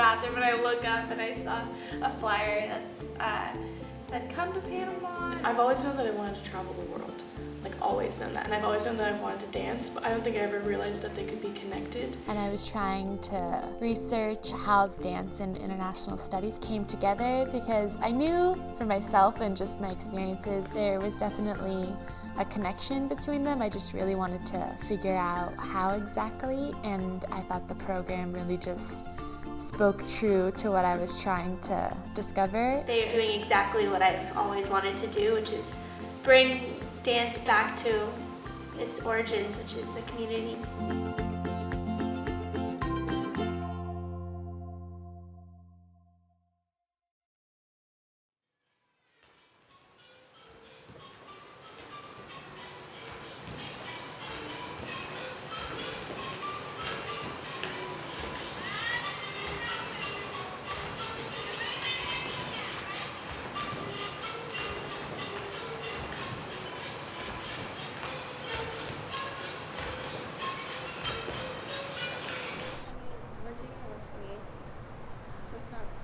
bathroom and I look up and I saw a flyer that said, "Come to Panama." I've always known that I wanted to travel the world. Like, always known that. And I've always known that I wanted to dance, but I don't think I ever realized that they could be connected. And I was trying to research how dance and international studies came together because I knew for myself and just my experiences there was definitely a connection between them. I just really wanted to figure out how exactly, and I thought the program really just spoke true to what I was trying to discover. They're doing exactly what I've always wanted to do, which is bring dance back to its origins, which is the community.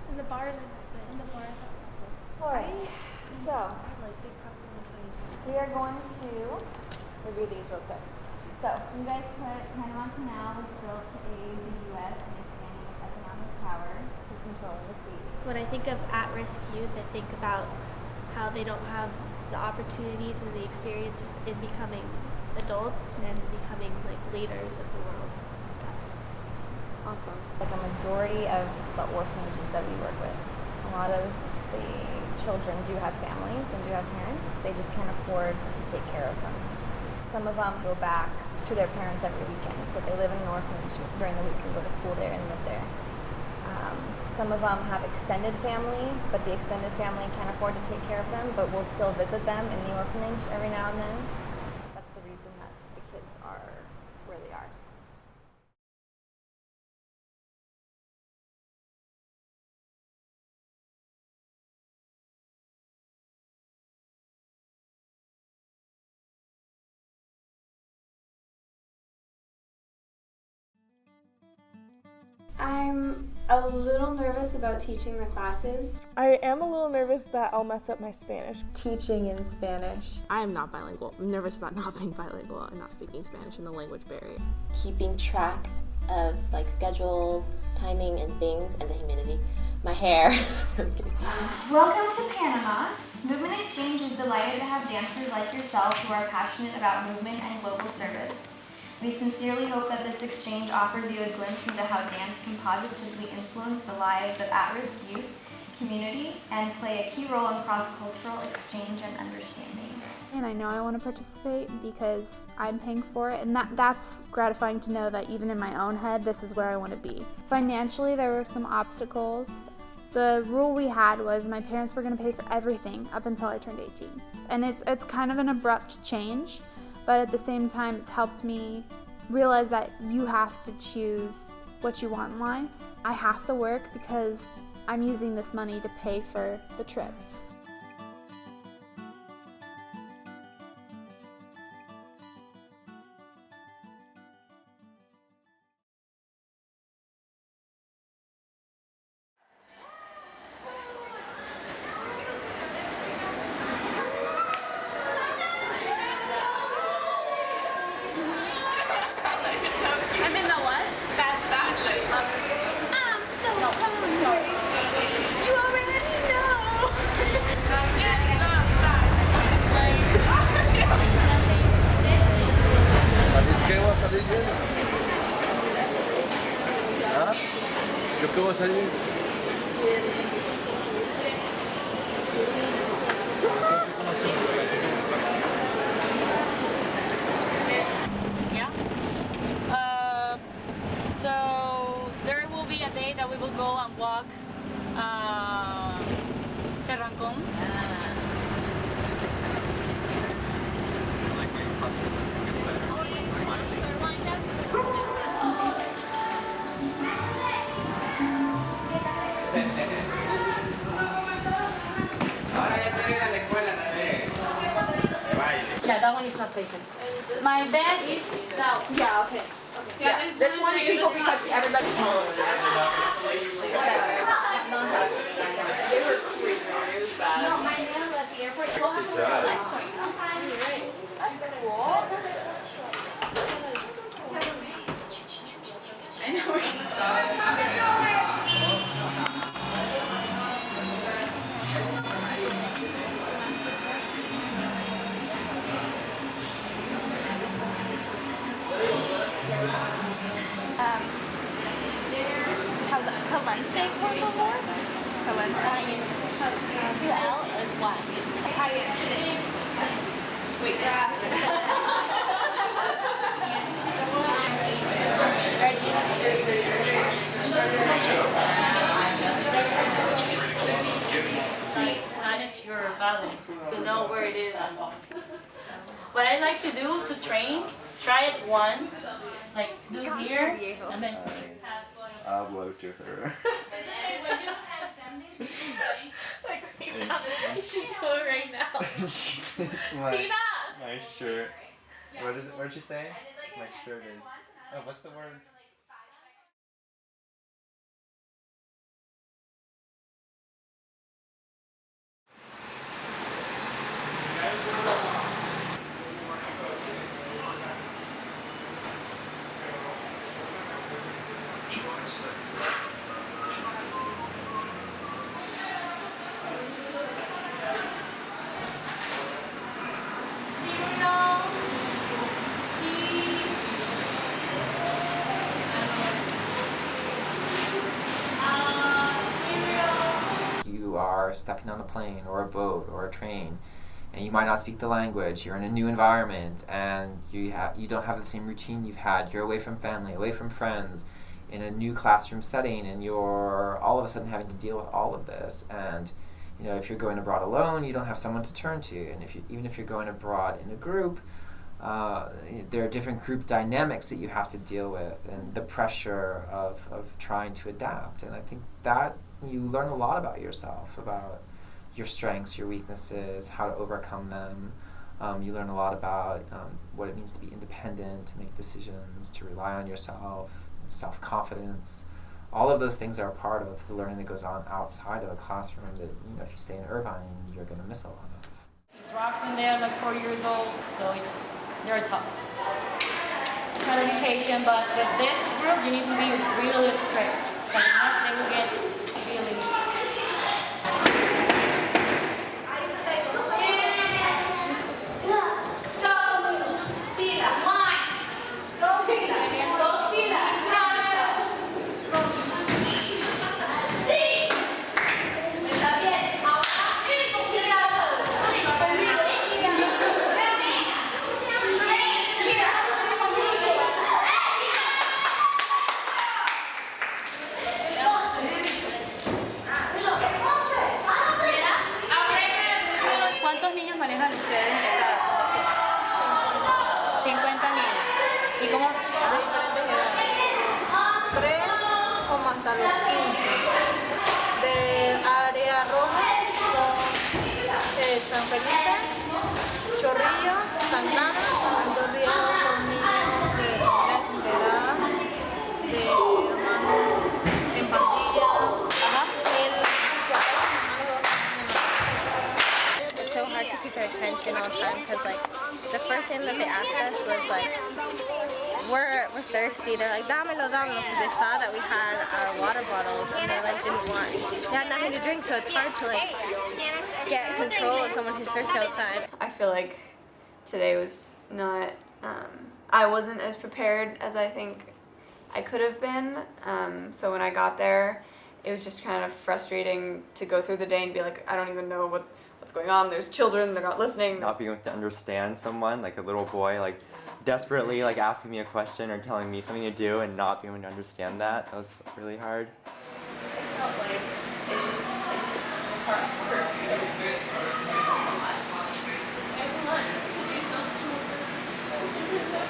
And the bars are Alright, so we are going to review these real quick. So you guys put Panama Canal was built to aid the U.S. in expanding its economic power through controlling the seas. When I think of at-risk youth, I think about how they don't have the opportunities and the experiences in becoming adults and becoming like leaders of the world and stuff. So. Awesome. Like a majority of the orphanages that we work with, a lot of the children do have families and do have parents. They just can't afford to take care of them. Some of them go back to their parents every weekend, but they live in an orphanage during the week and go to school there and live there. Some of them have extended family, but the extended family can't afford to take care of them, but will still visit them in the orphanage every now and then. That's the reason that the kids are where they are. I'm a little nervous about teaching the classes. I am a little nervous that I'll mess up my Spanish. Teaching in Spanish. I am not bilingual. I'm nervous about not being bilingual and not speaking Spanish and the language barrier. Keeping track of like schedules, timing, and things, and the humidity. My hair. Welcome to Panama. Movement Exchange is delighted to have dancers like yourself who are passionate about movement and global service. We sincerely hope that this exchange offers you a glimpse into how dance can positively influence the lives of at-risk youth, community, and play a key role in cross-cultural exchange and understanding. And I know I want to participate because I'm paying for it, and that's gratifying to know that even in my own head, this is where I want to be. Financially, there were some obstacles. The rule we had was my parents were going to pay for everything up until I turned 18. And it's kind of an abrupt change, but at the same time, it's helped me realize that you have to choose what you want in life. I have to work because I'm using this money to pay for the trip. ¿Qué va a salir lleno? ¿Ah? ¿Yo qué va a salir? Yeah. So there will be a day that we will go and walk Cerrancón. Yeah, that one is not taken. My bag is down. Yeah, okay. Yeah, there's one people because everybody. No, my nails at the airport. That's cool. I know. Calense, por favor. Calense. 2L is what? Wait, Manage your balance to know where it is. What I like to do to train, try it once, like do here, and then I'll blow to her. You should do it right now. It's my shirt. What is it? What did you say? My shirt is. Oh, what's the word? You are stepping on a plane or a boat or a train, and you might not speak the language. You're in a new environment, and you don't have the same routine you've had. You're away from family, away from friends, in a new classroom setting, and you're all of a sudden having to deal with all of this. And you know, if you're going abroad alone, you don't have someone to turn to. And even if you're going abroad in a group, there are different group dynamics that you have to deal with, and the pressure of trying to adapt. And I think that you learn a lot about yourself, about your strengths, your weaknesses, how to overcome them. You learn a lot about what it means to be independent, to make decisions, to rely on yourself, self-confidence. All of those things are a part of the learning that goes on outside of a classroom that, you know, if you stay in Irvine, you're going to miss a lot of. rocks when they're like 4 years old, so they're tough. Gotta be patient, but with this group, you need to be really strict. Like, they will get really. ¿Cuántos niños manejan ustedes en esta fundación? 50 niños. ¿Y cómo? De diferentes edades. 3 como hasta los 15. De área roja son San Felipe, Chorrillo, Santana, Alto Río, son niños de familias integradas, de hermanos en pandilla. It's so hard to keep their attention all the time because, like, the first thing that they asked us was, like, we're thirsty. They're like, dámelo, dámelo, because they saw that we had our water bottles and they, like, didn't want, they had nothing to drink, so it's hard to, like, get control of someone who's thirsty all the time. I feel like today was not, I wasn't as prepared as I think I could have been. So when I got there, it was just kind of frustrating to go through the day and be like, I don't even know what's going on. There's children, they're not listening. Not being able to understand someone, like a little boy, like desperately like asking me a question or telling me something to do and not being able to understand that was really hard. I felt like it just hurts so much. I want to do something more. Something that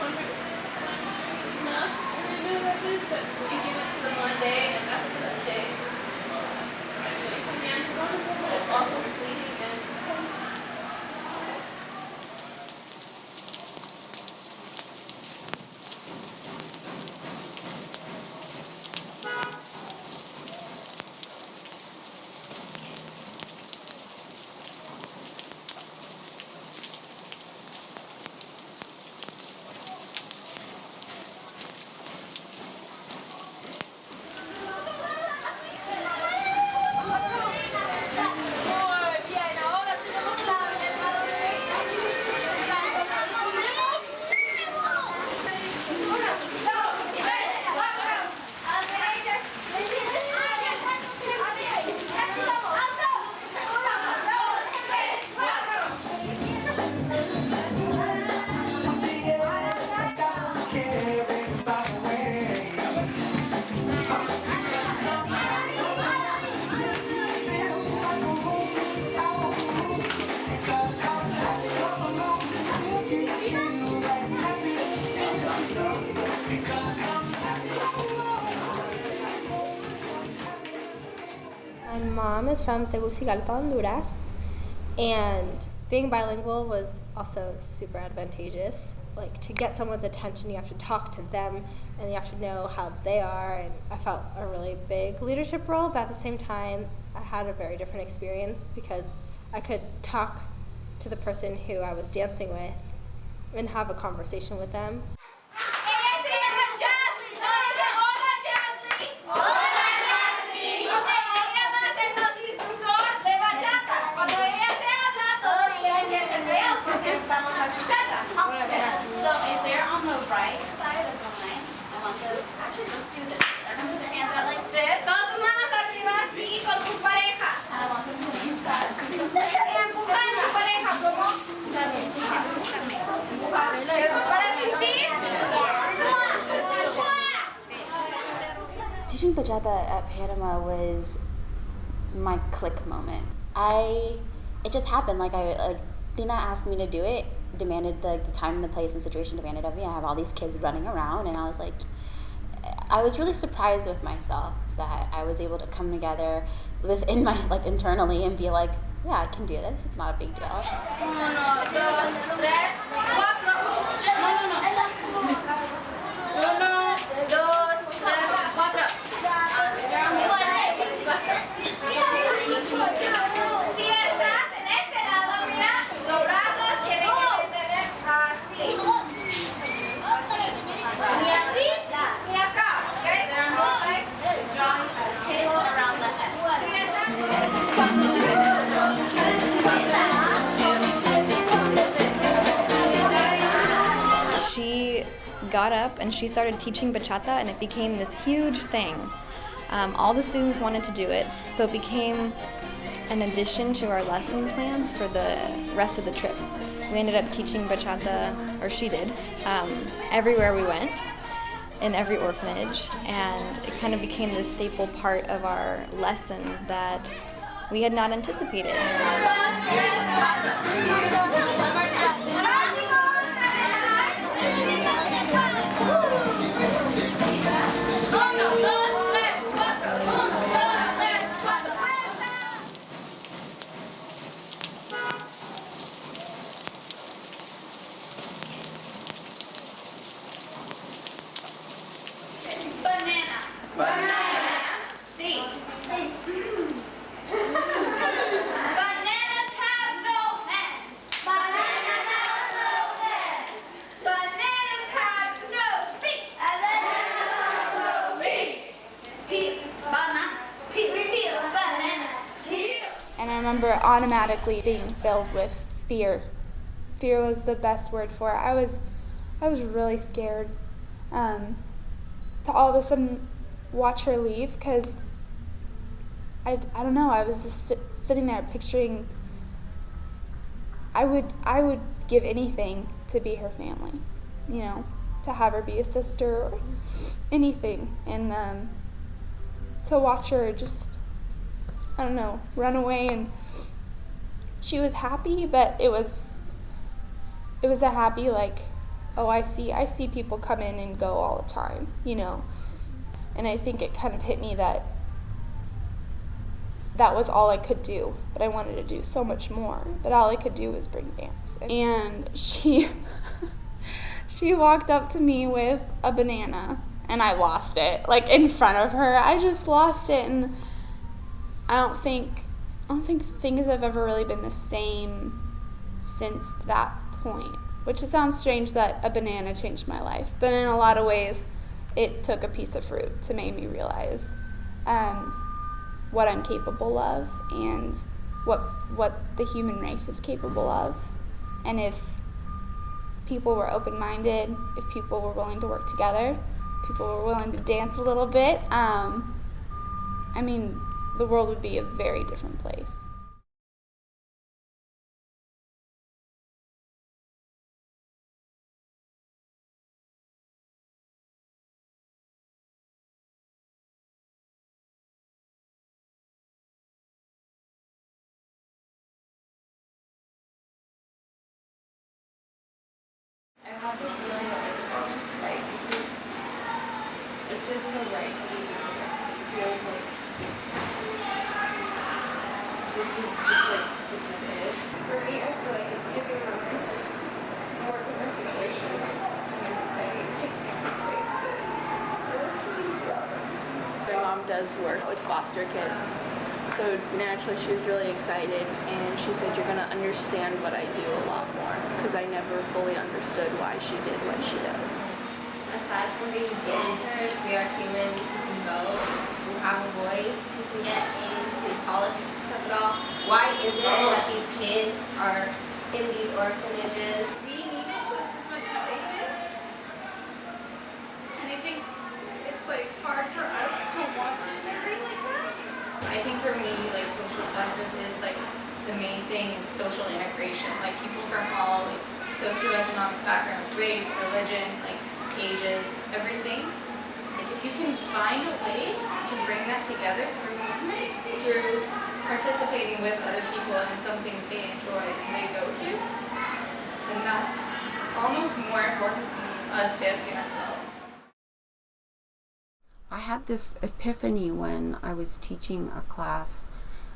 is enough. And I know that is, but you give it to them one day and after that day, it's some dances on it, but it's also fleeting and sometimes. My mom is from Tegucigalpa, Honduras, and being bilingual was also super advantageous. Like, to get someone's attention, you have to talk to them, and you have to know how they are, and I felt a really big leadership role, but at the same time, I had a very different experience because I could talk to the person who I was dancing with and have a conversation with them. So if they're on the right side of the line, I want them, actually let's do this. Everyone put their hands out like this. Todas tus manos arriba así con tu pareja. And I want them to empujar así. Empujar a tu pareja, ¿cómo? Para sentir. Teaching bachata at Panama was my click moment. It just happened. Tina asked me to do it, demanded the time and the place and situation demanded of me. I have all these kids running around, and I was really surprised with myself that I was able to come together within my, internally and be like, yeah, I can do this. It's not a big deal. 1, 2, 3, 4. No. 1, 2, 3, 4. Si estás en este lado, mira, los brazos tienen que tener así. Ni así, ni acá, okay? Drawing a halo around the head. She got up and she started teaching bachata, and it became this huge thing. All the students wanted to do it, so it became an addition to our lesson plans for the rest of the trip. We ended up teaching bachata, or she did, everywhere we went, in every orphanage, and it kind of became this staple part of our lesson that we had not anticipated. And I remember automatically being filled with fear. Fear was the best word for it. I was really scared to all of a sudden watch her leave, because I don't know, I was just sitting there picturing I would give anything to be her family, to have her be a sister or anything, and to watch her just, I don't know, run away. And she was happy, but it was a happy oh, I see people come in and go all the time, and I think it kind of hit me that was all I could do, but I wanted to do so much more, but all I could do was bring dance. And she walked up to me with a banana, and I lost it, in front of her. I just lost it, and I don't think things have ever really been the same since that point, which it sounds strange that a banana changed my life, but in a lot of ways it took a piece of fruit to make me realize what I'm capable of and what the human race is capable of. And if people were open-minded, if people were willing to work together, people were willing to dance a little bit, the world would be a very different place. I have this feeling that this is just right. It feels so right to be doing this. It feels like this is just like, this is it. For me, I feel like it's giving them more of their situation. And it's like, it takes you to a place that they'll continue to love us. My mom does work with foster kids, so naturally she was really excited, and she said, you're going to understand what I do a lot more, because I never fully understood why she did what she does. Aside from being dancers, we are humans who can vote, who have a voice, who can get into politics of it all. Why is it that these kids are in these orphanages? We need it just as much as they do. And I think it's like hard for us to want to integrate like that. I think for me, like social justice is like the main thing is social integration. Like people from all like, socioeconomic backgrounds, race, religion, like ages, everything. Like if you can find a way to bring that together through movement, through participating with other people in something they enjoy and they go to, then that's almost more important than us dancing ourselves. I had this epiphany when I was teaching a class.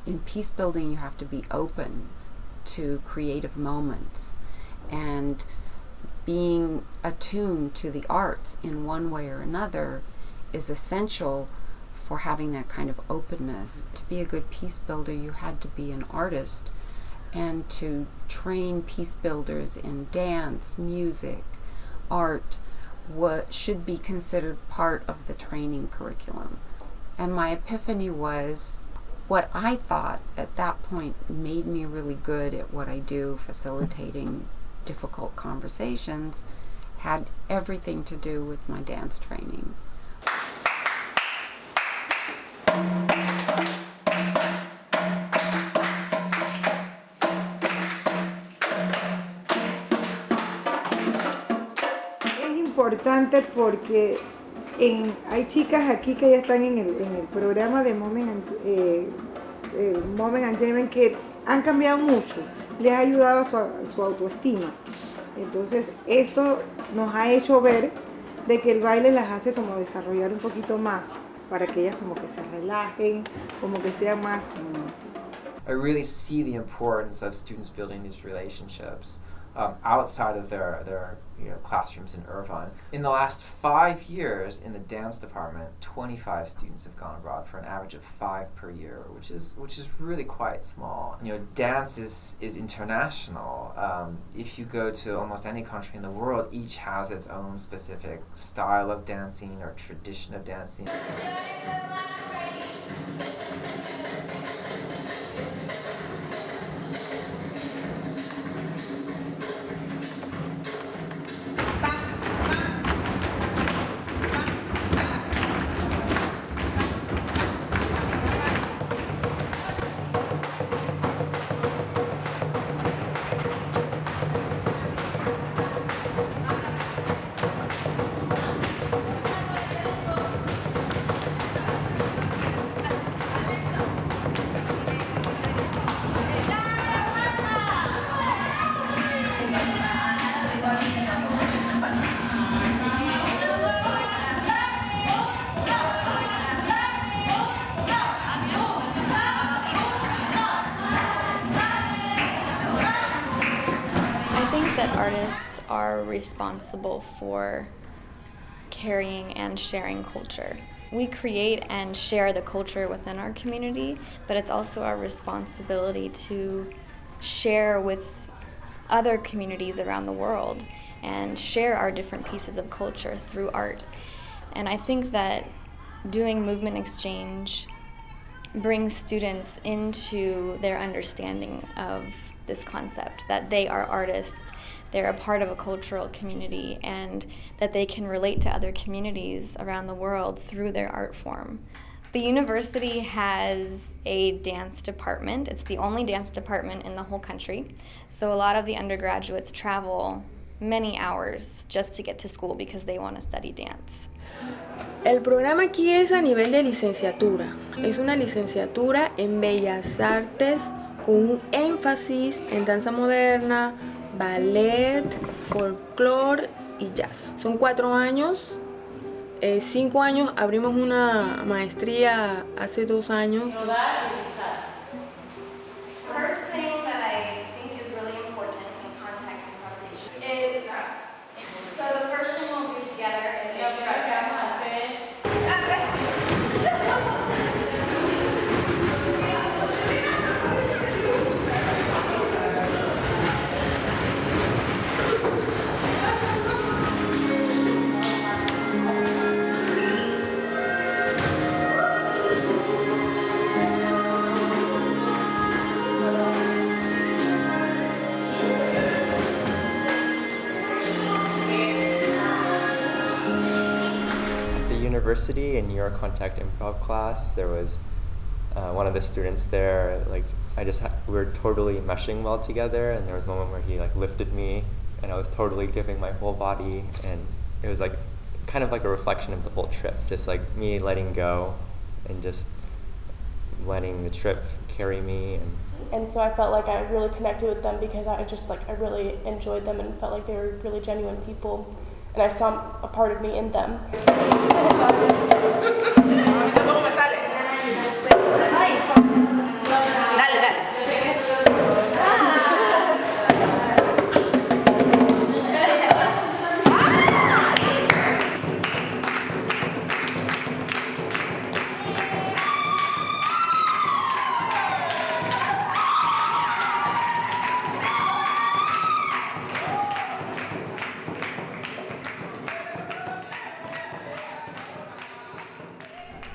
In peace building, you have to be open to creative moments, and being attuned to the arts in one way or another is essential for having that kind of openness. To be a good peace builder, you had to be an artist, and to train peace builders in dance, music, art, what should be considered part of the training curriculum. And my epiphany was what I thought at that point made me really good at what I do, facilitating difficult conversations, had everything to do with my dance training. Importante porque hay chicas aquí que ya están en el programa de Moment and Entertainment que han cambiado mucho, les ha ayudado a su autoestima. Entonces esto nos ha hecho ver de que el baile las hace como desarrollar un poquito más para que ellas como que se relajen, como que sean más. I really see the importance of students building these relationships outside of their classrooms in Irvine. In the last 5 years in the dance department, 25 students have gone abroad for an average of 5 per year, which is really quite small. Dance is international. If you go to almost any country in the world, each has its own specific style of dancing or tradition of dancing. Artists are responsible for carrying and sharing culture. We create and share the culture within our community, but it's also our responsibility to share with other communities around the world and share our different pieces of culture through art. And I think that doing movement exchange brings students into their understanding of this concept, that they are artists, they're a part of a cultural community, and that they can relate to other communities around the world through their art form. The university has a dance department. It's the only dance department in the whole country. So a lot of the undergraduates travel many hours just to get to school because they want to study dance. El programa aquí es a nivel de licenciatura. Es una licenciatura en Bellas Artes con un énfasis en danza moderna, ballet, folclore y jazz. Son 4 años. 5 años, abrimos una maestría hace 2 años. first thing that I think is really important in contact improvisation is trust. So the first thing we'll do together is make trust. University in your contact improv class, there was one of the students there, like we were totally meshing well together, and there was a moment where he like lifted me and I was totally giving my whole body, and it was like kind of like a reflection of the whole trip, just like me letting go and just letting the trip carry me. And so I felt like I really connected with them because I really enjoyed them and felt like they were really genuine people. And I saw a part of me in them.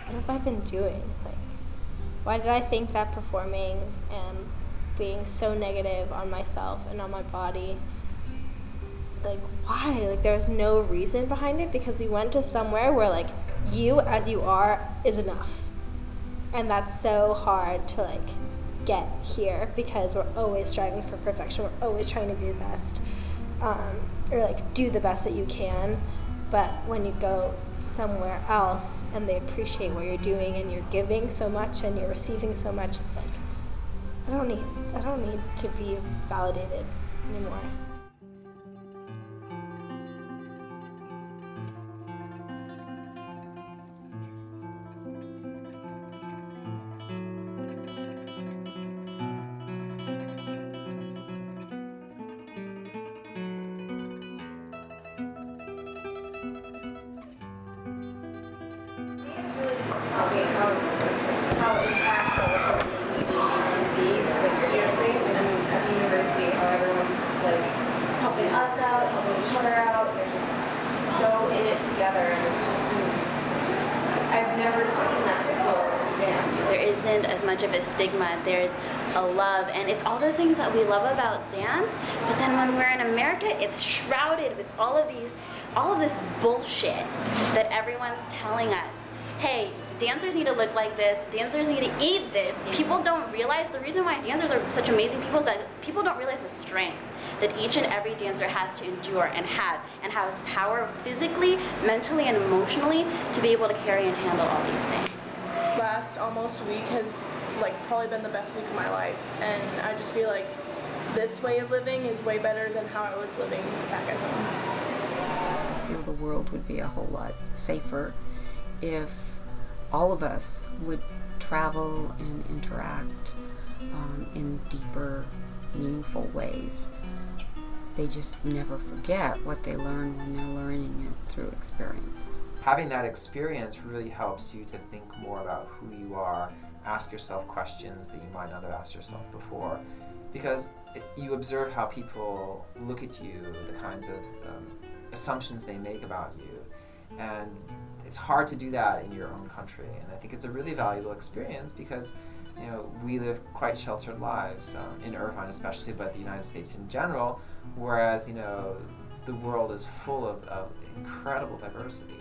What have I been doing? Like, why did I think that performing and being so negative on myself and on my body, like, why? Like, there was no reason behind it, because we went to somewhere where, like, you as you are is enough. And that's so hard to, like, get here, because we're always striving for perfection. We're always trying to be the best, or, like, do the best that you can. But when you go somewhere else and they appreciate what you're doing and you're giving so much and you're receiving so much, it's like, I don't need to be validated anymore. How impactful a community can be with dancing, and at the university, how everyone's just like helping us out, helping each other out. They're just so in it together, and it's just I've never seen that before in dance. There isn't as much of a stigma. There's a love, and it's all the things that we love about dance. But then when we're in America, it's shrouded with all of this bullshit that everyone's telling us. Hey, dancers need to look like this, dancers need to eat this. People don't realize, the reason why dancers are such amazing people is that people don't realize the strength that each and every dancer has to endure and has power physically, mentally, and emotionally to be able to carry and handle all these things. Last almost week has probably been the best week of my life, and I just feel like this way of living is way better than how I was living back at home. I feel the world would be a whole lot safer if all of us would travel and interact in deeper, meaningful ways. They just never forget what they learn when they're learning it through experience. Having that experience really helps you to think more about who you are, ask yourself questions that you might not have asked yourself before, because you observe how people look at you, the kinds of assumptions they make about you, and it's hard to do that in your own country. And I think it's a really valuable experience because we live quite sheltered lives in Irvine especially, but the United States in general, whereas the world is full of incredible diversity.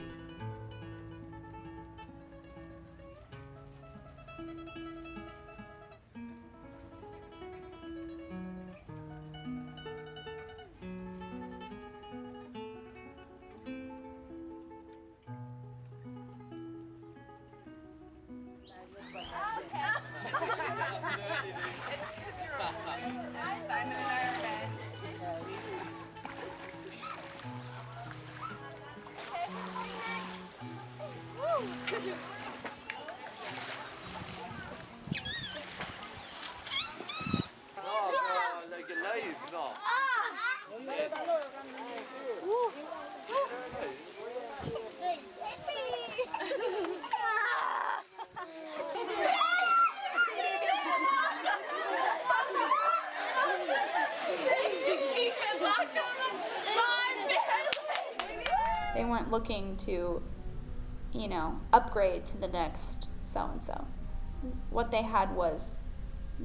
They weren't looking to, upgrade to the next so-and-so. What they had was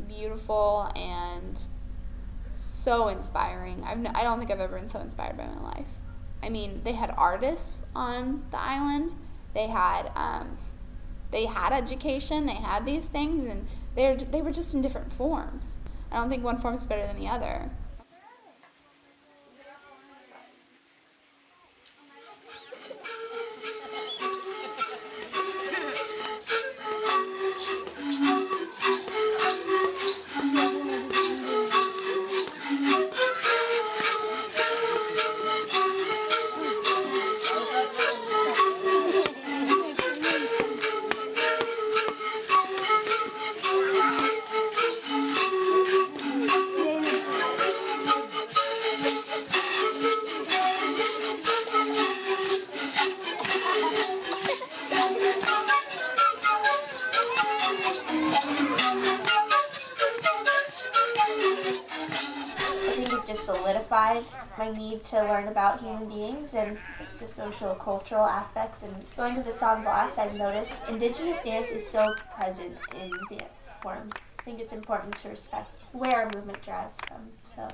beautiful and so inspiring. I don't think I've ever been so inspired by my life. I mean, they had artists on the island. They had education. They had these things, and they were just in different forms. I don't think one form is better than the other. Solidified my need to learn about human beings and the social cultural aspects. And going to the Sanglas, I've noticed Indigenous dance is so present in dance forms. I think it's important to respect where our movement derives from. So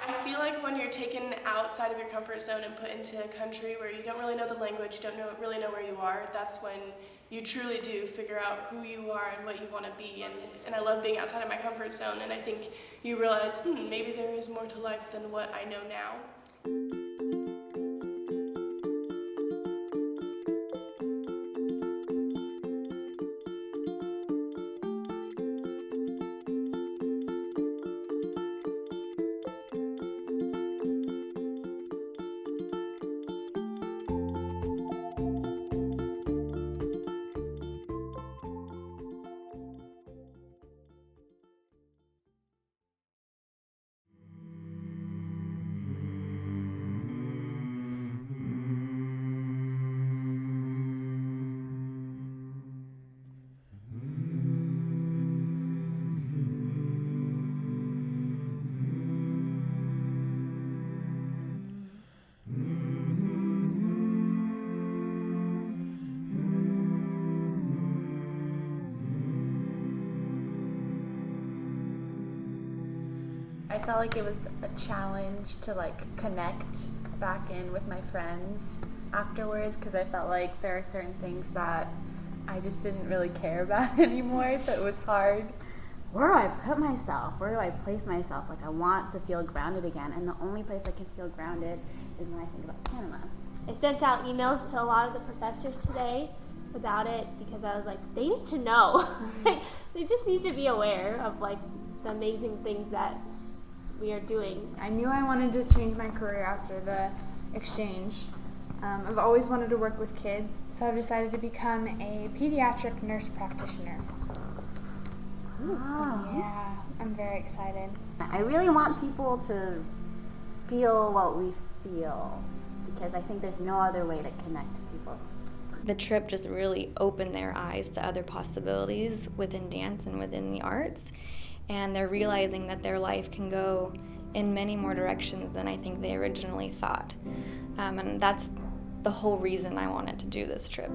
I feel like when you're taken outside of your comfort zone and put into a country where you don't really know the language, you don't really know where you are, that's when you truly do figure out who you are and what you want to be. And I love being outside of my comfort zone, and I think you realize, maybe there is more to life than what I know now. I felt like it was a challenge to connect back in with my friends afterwards, because I felt like there are certain things that I just didn't really care about anymore, so it was hard. Where do I put myself? Where do I place myself? I want to feel grounded again, and the only place I can feel grounded is when I think about Panama. I sent out emails to a lot of the professors today about it because I was like, they need to know. They just need to be aware of the amazing things that we are doing. I knew I wanted to change my career after the exchange. I've always wanted to work with kids, so I've decided to become a pediatric nurse practitioner. Wow. Yeah, I'm very excited. I really want people to feel what we feel, because I think there's no other way to connect to people. The trip just really opened their eyes to other possibilities within dance and within the arts, and they're realizing that their life can go in many more directions than I think they originally thought. And that's the whole reason I wanted to do this trip.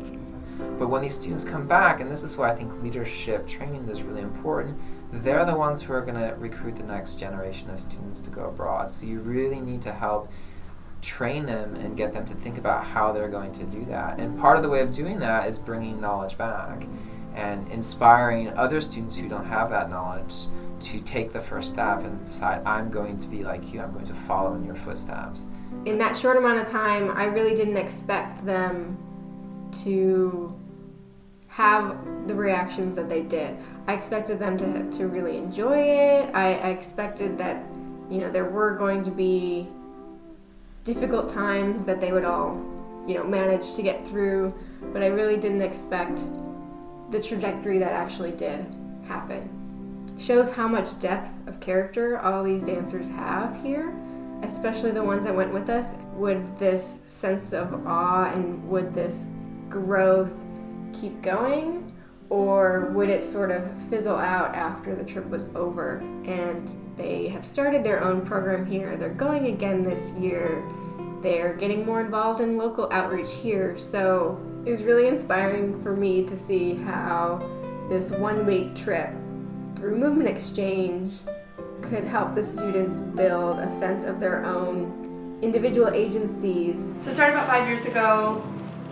But when these students come back, and this is why I think leadership training is really important, they're the ones who are going to recruit the next generation of students to go abroad. So you really need to help train them and get them to think about how they're going to do that. And part of the way of doing that is bringing knowledge back and inspiring other students who don't have that knowledge to take the first step and decide, I'm going to be like you, I'm going to follow in your footsteps. In that short amount of time, I really didn't expect them to have the reactions that they did. I expected them to really enjoy it. I expected that, there were going to be difficult times that they would all, manage to get through, but I really didn't expect the trajectory that actually did happen. Shows how much depth of character all these dancers have here, especially the ones that went with us. Would this sense of awe and would this growth keep going, or would it sort of fizzle out after the trip was over and They have started their own program here. They're going again this year. They're getting more involved in local outreach here. So it was really inspiring for me to see how this one-week trip through movement exchange could help the students build a sense of their own individual agencies. So it started about 5 years ago.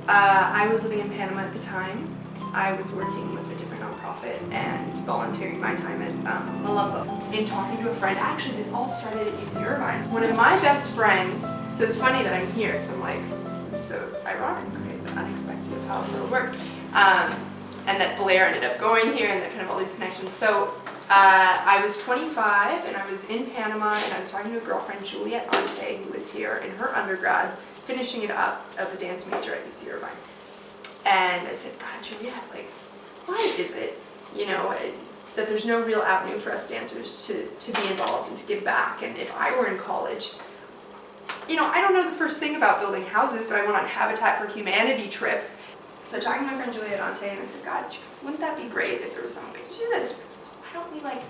I was living in Panama at the time. I was working with a different nonprofit and volunteering my time at Malumbo. In talking to a friend, actually this all started at UC Irvine. One of my best friends, so it's funny that I'm here, so I'm like, it's so ironic, right? But unexpected of how it really works. And that Blair ended up going here and that kind of all these connections. So I was 25 and I was in Panama and I was talking to a girlfriend, Juliet Ante, who was here in her undergrad, finishing it up as a dance major at UC Irvine. And I said, God, Juliet, like, why is it, you know, that there's no real avenue for us dancers to be involved and to give back? And if I were in college, you know, I don't know the first thing about building houses, but I went on Habitat for Humanity trips. So talking to my friend Juliet Ante, and I said, God, she goes, wouldn't that be great if there was some way to do this? Why don't we like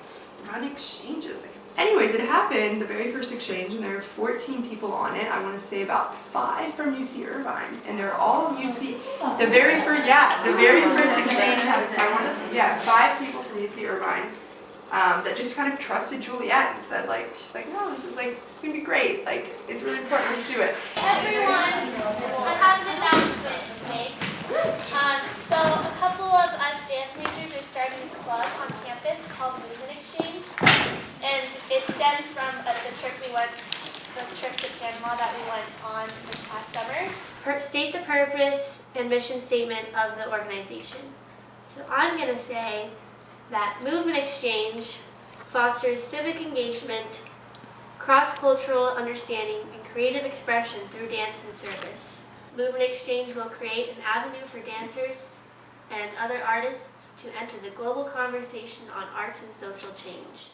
run exchanges? Like, anyways, it happened, the very first exchange, and there were 14 people on it. I want to say about 5 from UC Irvine, and they're all UC. The very first exchange had 5 people from UC Irvine that just kind of trusted Juliet and said, like, she's like, no, this is gonna be great. Like, it's really important. Let's do it. Everyone, I have an announcement to make. So a couple of us dance majors are starting a club on campus called Movement Exchange, and it stems from the trip to Panama that we went on this past summer. State the purpose and mission statement of the organization. So I'm going to say that Movement Exchange fosters civic engagement, cross-cultural understanding, and creative expression through dance and service. Movement Exchange will create an avenue for dancers and other artists to enter the global conversation on arts and social change.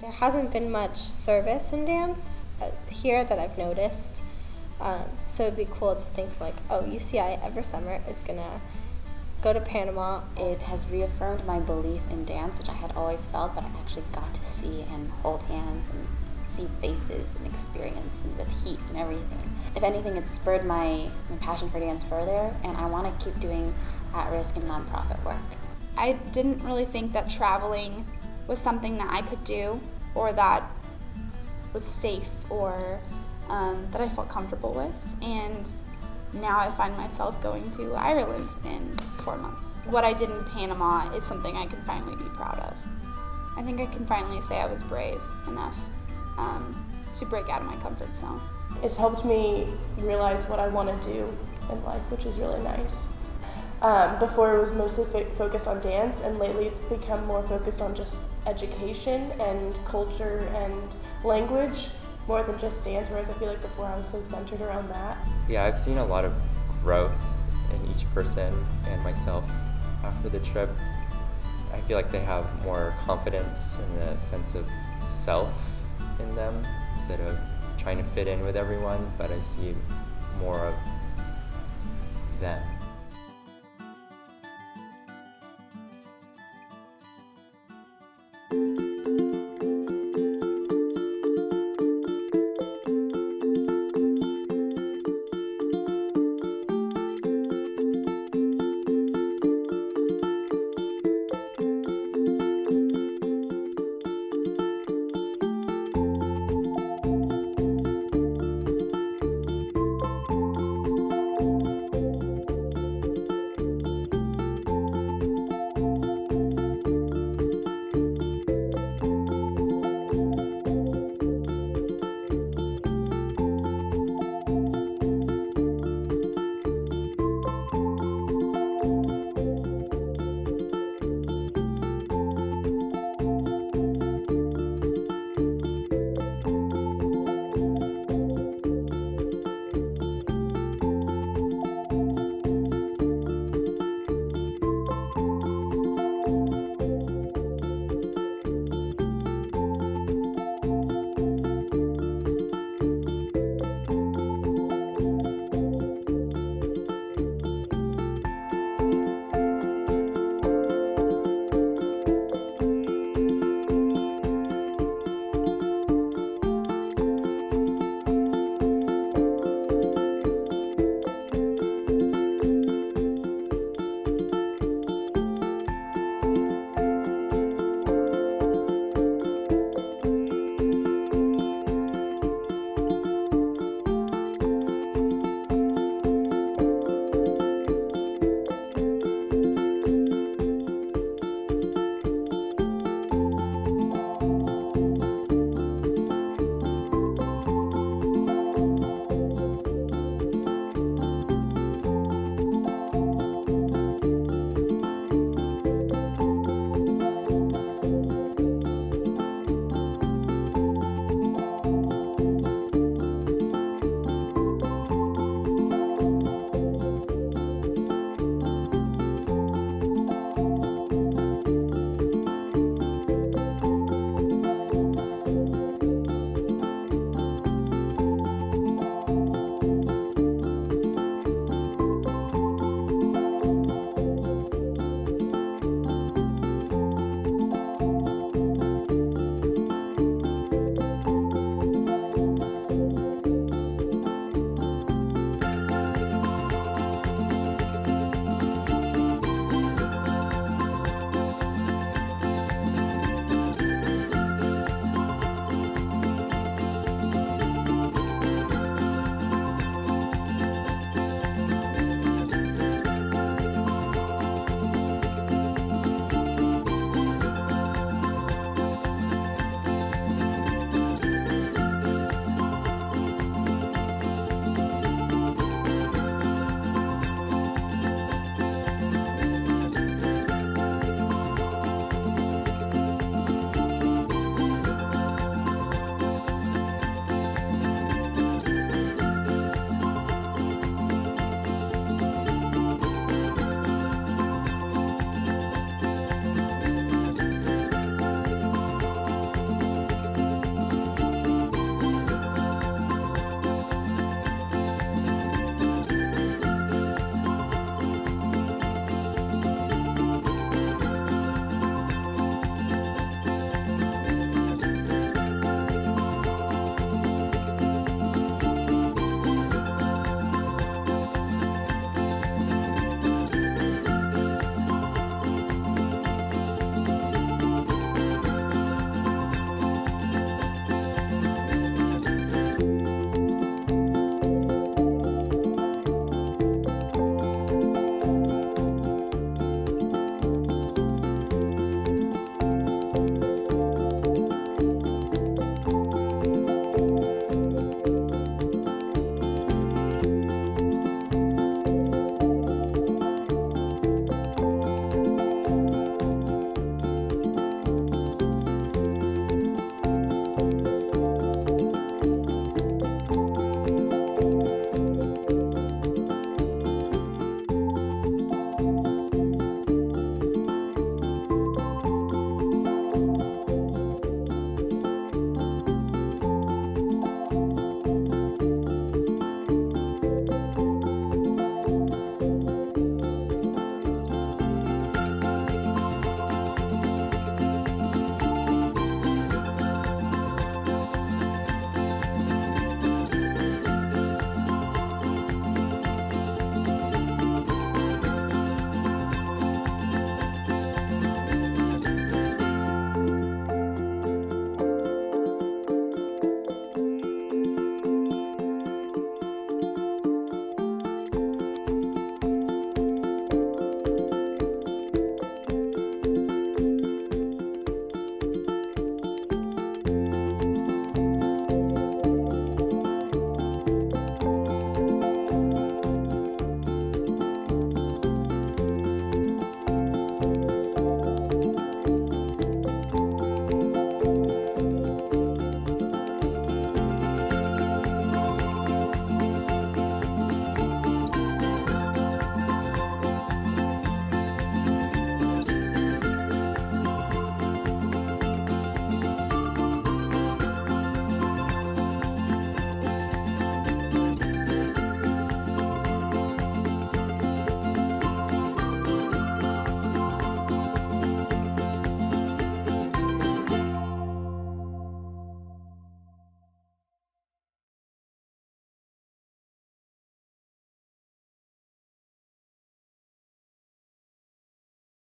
There hasn't been much service in dance here that I've noticed. So it'd be cool to think like, oh, UCI every summer is gonna go to Panama. It has reaffirmed my belief in dance, which I had always felt, but I actually got to see and hold hands and see faces and experience and with heat and everything. If anything, it spurred my passion for dance further, and I want to keep doing at-risk and nonprofit work. I didn't really think that traveling was something that I could do or that was safe or that I felt comfortable with. And now I find myself going to Ireland in 4 months. What I did in Panama is something I can finally be proud of. I think I can finally say I was brave enough to break out of my comfort zone. It's helped me realize what I want to do in life, which is really nice. Before it was mostly focused on dance, and lately it's become more focused on just education and culture and language more than just dance, whereas I feel like before I was so centered around that. Yeah, I've seen a lot of growth in each person and myself after the trip. I feel like they have more confidence and a sense of self in them instead of trying to fit in with everyone, but I see more of them.